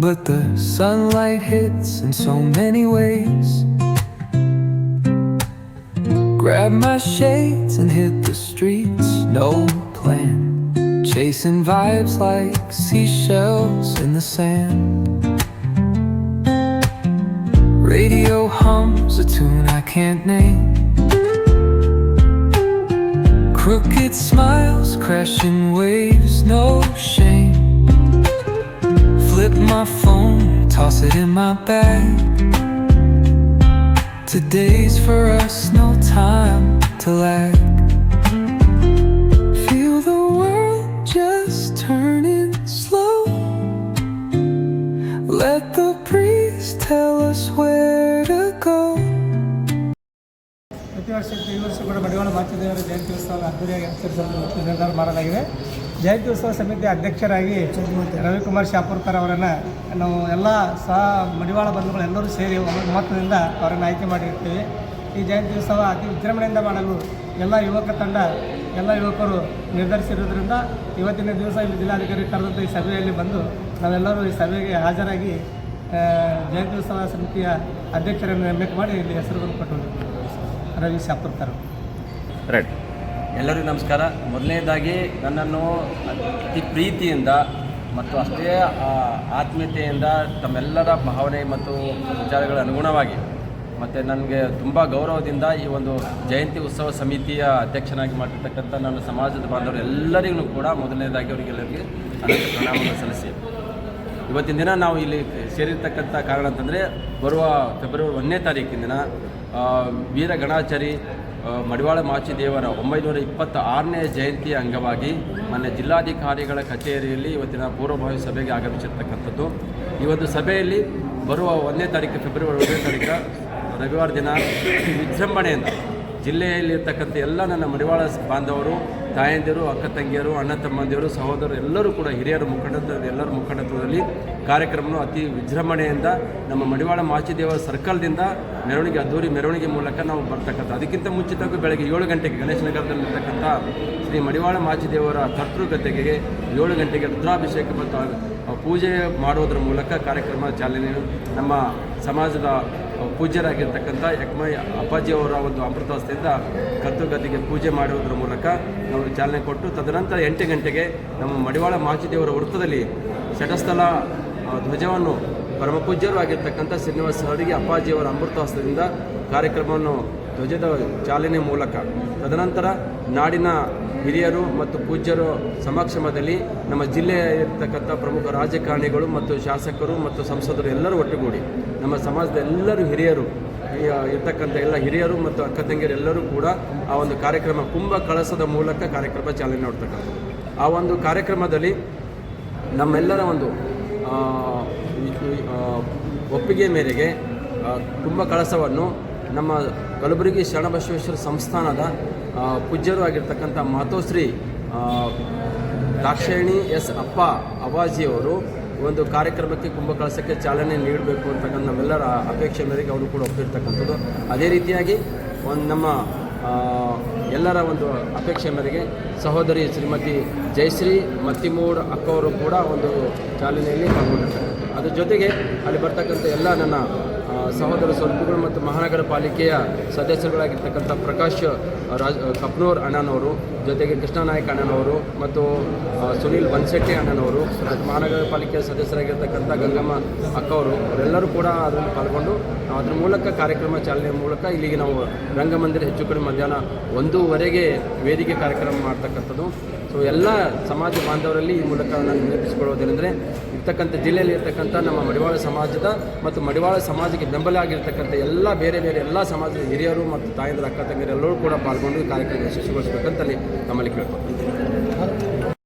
but the sunlight hits in so many ways. Grab my shades and hit the streets, no plan. Chasing vibes like seashells in the sand. Radio hums a tune I can't name. Crooked smiles, crashing waves, no shame. Flip my phone, toss it in my bag. Today's for us, no time to lag. Feel the world just turning slow. Let the breeze tell us where to go. ಪ್ರತಿ ವರ್ಷ ಈ ವರ್ಷ ಕೂಡ ಮಡಿವಾಳ ಮಾಚಿದೇವರ ಜಯಂತಿ ಉತ್ಸವ ಅದ್ದೂರಿಯಾಗಿ ಆಚರಿಸಲು ನಿರ್ಧಾರ ಮಾಡಲಾಗಿದೆ. ಜಯಂತಿ ಉತ್ಸವ ಸಮಿತಿ ಅಧ್ಯಕ್ಷರಾಗಿ ರವಿಕುಮಾರ್ ಶಾಪುರ್ಕರ್ ಅವರನ್ನು ನಾವು ಎಲ್ಲ ಮಡಿವಾಳ ಬಂಧುಗಳು ಎಲ್ಲರೂ ಸೇರಿ ಒಮ್ಮತದಿಂದ ಅವರನ್ನು ಆಯ್ಕೆ ಮಾಡಿರ್ತೀವಿ. ಈ ಜಯಂತಿ ಉತ್ಸವ ಅತಿ ವಿಜೃಂಭಣೆಯಿಂದ ಮಾಡಲು ಎಲ್ಲ ಯುವಕರು ನಿರ್ಧರಿಸಿರುವುದರಿಂದ ಇವತ್ತಿನ ದಿವಸ ಇಲ್ಲಿ ಜಿಲ್ಲಾಧಿಕಾರಿ ಕರೆದಂಥ ಈ ಸಭೆಯಲ್ಲಿ ಬಂದು ನಾವೆಲ್ಲರೂ ಈ ಸಭೆಗೆ ಹಾಜರಾಗಿ ಜಯಂತಿ ಉತ್ಸವ ಸಮಿತಿಯ ಅಧ್ಯಕ್ಷರನ್ನು ನೇಮಕ ಮಾಡಿ ಇಲ್ಲಿ ಹೆಸರುಗಳನ್ನು ಕೊಟ್ಟು ರವಿ ಶಾಪುರ್ಕರ್. ರೈಟ್. ಎಲ್ಲರಿಗೂ ನಮಸ್ಕಾರ. ಮೊದಲನೇದಾಗಿ ನನ್ನನ್ನು ಅತಿ ಪ್ರೀತಿಯಿಂದ ಮತ್ತು ಅಷ್ಟೇ ಆತ್ಮೀಯತೆಯಿಂದ ತಮ್ಮೆಲ್ಲರ ಭಾವನೆ ಮತ್ತು ವಿಚಾರಗಳ ಅನುಗುಣವಾಗಿ ಮತ್ತು ನನಗೆ ತುಂಬ ಗೌರವದಿಂದ ಈ ಒಂದು ಜಯಂತಿ ಉತ್ಸವ ಸಮಿತಿಯ ಅಧ್ಯಕ್ಷನಾಗಿ ಮಾಡಿರ್ತಕ್ಕಂಥ ನನ್ನ ಸಮಾಜದ ಬಾಂಧವರು ಎಲ್ಲರಿಗೂ ಕೂಡ ಮೊದಲನೇದಾಗಿ ಅವರಿಗೆಲ್ಲರಿಗೆ ಅನಂತ ಪ್ರಣಾಮವನ್ನು ಸಲ್ಲಿಸಿ ಇವತ್ತಿನ ದಿನ ನಾವು ಇಲ್ಲಿ ಸೇರಿರ್ತಕ್ಕಂಥ ಕಾರಣ ಅಂತಂದರೆ ಬರುವ ಫೆಬ್ರವರಿ 1ನೇ ತಾರೀಕಿನ ದಿನ ವೀರ ಗಣಾಚಾರಿ ಮಡಿವಾಳ ಮಾಚಿದೇವರ 926ನೇ ಜಯಂತಿಯ ಅಂಗವಾಗಿ ಮೊನ್ನೆ ಜಿಲ್ಲಾಧಿಕಾರಿಗಳ ಕಚೇರಿಯಲ್ಲಿ ಇವತ್ತಿನ ಪೂರ್ವಭಾವಿ ಸಭೆಗೆ ಆಗಮಿಸಿರ್ತಕ್ಕಂಥದ್ದು. ಈ ಒಂದು ಸಭೆಯಲ್ಲಿ ಬರುವ 1ನೇ ತಾರೀಕು ಫೆಬ್ರವರಿ 1ನೇ ತಾರೀಕು ರವಿವಾರ ದಿನ ವಿಜೃಂಭಣೆಯಿಂದ ಜಿಲ್ಲೆಯಲ್ಲಿರ್ತಕ್ಕಂಥ ಎಲ್ಲ ನನ್ನ ಮಡಿವಾಳ ಬಾಂಧವರು, ತಾಯಂದಿರು, ಅಕ್ಕ ತಂಗಿಯರು, ಅಣ್ಣ ತಮ್ಮಂದಿರು, ಸಹೋದರರು ಎಲ್ಲರೂ ಕೂಡ ಹಿರಿಯರ ಎಲ್ಲರ ಮುಖಂಡತ್ವದಲ್ಲಿ ಕಾರ್ಯಕ್ರಮವನ್ನು ಅತಿ ವಿಜೃಂಭಣೆಯಿಂದ ನಮ್ಮ ಮಡಿವಾಳ ಮಾಚಿದೇವರ ಸರ್ಕಲ್ದಿಂದ ಅದ್ದೂರಿ ಮೆರವಣಿಗೆ ಮೂಲಕ ನಾವು ಬರ್ತಕ್ಕಂಥ. ಅದಕ್ಕಿಂತ ಮುಂಚಿತವಾಗಿ ಬೆಳಗ್ಗೆ 7 ಗಂಟೆಗೆ ಗಣೇಶನಗರದಲ್ಲಿರ್ತಕ್ಕಂಥ ಶ್ರೀ ಮಡಿವಾಳ ಮಾಚಿದೇವರ ಕರ್ತೃಗದ್ದೆಗೆ 7 ಗಂಟೆಗೆ ರುದ್ರಾಭಿಷೇಕ ಮತ್ತು ಪೂಜೆ ಮಾಡೋದ್ರ ಮೂಲಕ ಕಾರ್ಯಕ್ರಮ ಚಾಲನೆ ನಮ್ಮ ಸಮಾಜದ ಪೂಜ್ಯರಾಗಿರ್ತಕ್ಕಂಥ ಯಕ್ಮೈ ಅಪ್ಪಾಜಿಯವರ ಒಂದು ಅಮೃತಾಸ್ತಿಯಿಂದ ಕರ್ತೃಗದ್ದೆಗೆ ಪೂಜೆ ಮಾಡುವುದರ ಮೂಲಕ ನಾವು ಚಾಲನೆ ಕೊಟ್ಟು ತದನಂತರ 8 ಗಂಟೆಗೆ ನಮ್ಮ ಮಡಿವಾಳ ಮಾಚಿದೇವರ ವೃತ್ತದಲ್ಲಿ ಶಟಸ್ಥಲ ಧ್ವಜವನ್ನು ಪರಮಪೂಜ್ಯರು ಆಗಿರ್ತಕ್ಕಂಥ ಶ್ರೀನಿವಾಸ ಅವರಿಗೆ ಅಪ್ಪಾಜಿಯವರ ಅಮೃತಾಸ್ತ್ರದಿಂದ ಕಾರ್ಯಕ್ರಮವನ್ನು ಧ್ವಜದ ಚಾಲನೆ ಮೂಲಕ ತದನಂತರ ನಾಡಿನ ಹಿರಿಯರು ಮತ್ತು ಪೂಜ್ಯರು ಸಮಕ್ಷಮದಲ್ಲಿ ನಮ್ಮ ಜಿಲ್ಲೆಯಲ್ಲಿರ್ತಕ್ಕಂಥ ಪ್ರಮುಖ ರಾಜಕಾರಣಿಗಳು ಮತ್ತು ಶಾಸಕರು ಮತ್ತು ಸಂಸದರು ಎಲ್ಲರೂ ಒಟ್ಟುಗೂಡಿ ನಮ್ಮ ಸಮಾಜದ ಎಲ್ಲರೂ ಹಿರಿಯರು ಇರ್ತಕ್ಕಂಥ ಎಲ್ಲ ಹಿರಿಯರು ಮತ್ತು ಅಕ್ಕ ತಂಗಿಯರು ಎಲ್ಲರೂ ಕೂಡ ಆ ಒಂದು ಕಾರ್ಯಕ್ರಮ ಕುಂಭ ಕಳಸದ ಮೂಲಕ ಕಾರ್ಯಕ್ರಮ ಚಾಲನೆ ನೋಡ್ತಕ್ಕಂಥದ್ದು. ಆ ಒಂದು ಕಾರ್ಯಕ್ರಮದಲ್ಲಿ ನಮ್ಮೆಲ್ಲರ ಒಂದು ಒಪ್ಪಿಗೆ ಮೇರೆಗೆ ಕುಂಭ ಕಳಸವನ್ನು ನಮ್ಮ ಕಲಬುರಗಿ ಶರಣಬಸವೇಶ್ವರ ಸಂಸ್ಥಾನದ ಪೂಜ್ಯರು ಆಗಿರ್ತಕ್ಕಂಥ ಮಾತೋಶ್ರೀ ದಾಕ್ಷಾಯಿಣಿ ಎಸ್ ಅಪ್ಪ ಅವಾಜಿಯವರು ಒಂದು ಕಾರ್ಯಕ್ರಮಕ್ಕೆ ಕುಂಭ ಕಳಸಕ್ಕೆ ಚಾಲನೆ ನೀಡಬೇಕು ಅಂತಕ್ಕಂಥ ನಮ್ಮೆಲ್ಲರ ಅಪೇಕ್ಷೆ ಮೇರೆಗೆ ಅವರು ಕೂಡ ಒಪ್ಪಿರ್ತಕ್ಕಂಥದ್ದು. ಅದೇ ರೀತಿಯಾಗಿ ನಮ್ಮ ಎಲ್ಲರ ಒಂದು ಅಪೇಕ್ಷೆ ಮೇರೆಗೆ ಸಹೋದರಿ ಶ್ರೀಮತಿ ಜಯಶ್ರೀ ಮತ್ತಿಮೂಡ್ ಅಕ್ಕವರು ಕೂಡ ಒಂದು ಚಾಲನೆಯಲ್ಲಿ ಪಾಲ್ಗೊಂಡಿರ್ತಾರೆ. ಅದ್ರ ಜೊತೆಗೆ ಅಲ್ಲಿ ಬರ್ತಕ್ಕಂಥ ಎಲ್ಲ ನನ್ನ ಸಹೋದರ ಸ್ವರೂಪಗಳು ಮತ್ತು ಮಹಾನಗರ ಪಾಲಿಕೆಯ ಸದಸ್ಯರುಗಳಾಗಿರ್ತಕ್ಕಂಥ ಪ್ರಕಾಶ್ ಕಪ್ನೂರ್ ಅಣ್ಣನವರು, ಜೊತೆಗೆ ಕೃಷ್ಣನಾಯಕ್ ಅಣ್ಣನವರು ಮತ್ತು ಸುನೀಲ್ ಬನ್ಸೆಟ್ಟಿ ಅಣ್ಣನವರು, ಮಹಾನಗರ ಪಾಲಿಕೆಯ ಸದಸ್ಯರಾಗಿರ್ತಕ್ಕಂಥ ಗಂಗಮ್ಮ ಅಕ್ಕವರು ಅವರೆಲ್ಲರೂ ಕೂಡ ಅದರಲ್ಲಿ ಪಾಲ್ಗೊಂಡು ಅದ್ರ ಮೂಲಕ ಕಾರ್ಯಕ್ರಮ ಚಾಲನೆ ಮೂಲಕ ಇಲ್ಲಿಗೆ ನಾವು ರಂಗಮಂದಿರ ಹೆಚ್ಚು ಕಡಿಮೆ ಮಧ್ಯಾಹ್ನ 1:00ವರೆಗೆ ವೇದಿಕೆ ಕಾರ್ಯಕ್ರಮ ಮಾಡ್ತಕ್ಕಂಥದ್ದು. ಸೊ ಎಲ್ಲ ಸಮಾಜ ಬಾಂಧವರಲ್ಲಿ ಈ ಮೂಲಕ ನಾನು ನೆನಪಿಸಿಕೊಳ್ಳೋದೇನೆಂದರೆ ಇರ್ತಕ್ಕಂಥ ಜಿಲ್ಲೆಯಲ್ಲಿ ಇರ್ತಕ್ಕಂಥ ನಮ್ಮ ಮಡಿವಾಳ ಸಮಾಜದ ಮತ್ತು ಮಡಿವಾಳ ಸಮಾಜಕ್ಕೆ ಬೆಂಬಲ ಆಗಿರ್ತಕ್ಕಂಥ ಎಲ್ಲ ಬೇರೆ ಎಲ್ಲ ಸಮಾಜದ ಹಿರಿಯರು ಮತ್ತು ತಾಯಂದಿರ ಅಕ್ಕ ತಂಗಿಯರೆಲ್ಲರೂ ಕೂಡ ಪಾಲ್ಗೊಂಡು ಕಾರ್ಯಕ್ರಮ ಯಶಸ್ವಿಗೊಳಿಸಬೇಕಂತಲ್ಲಿ ನಮ್ಮಲ್ಲಿ ಕೇಳ್ಕೊಳ್ತೀವಿ.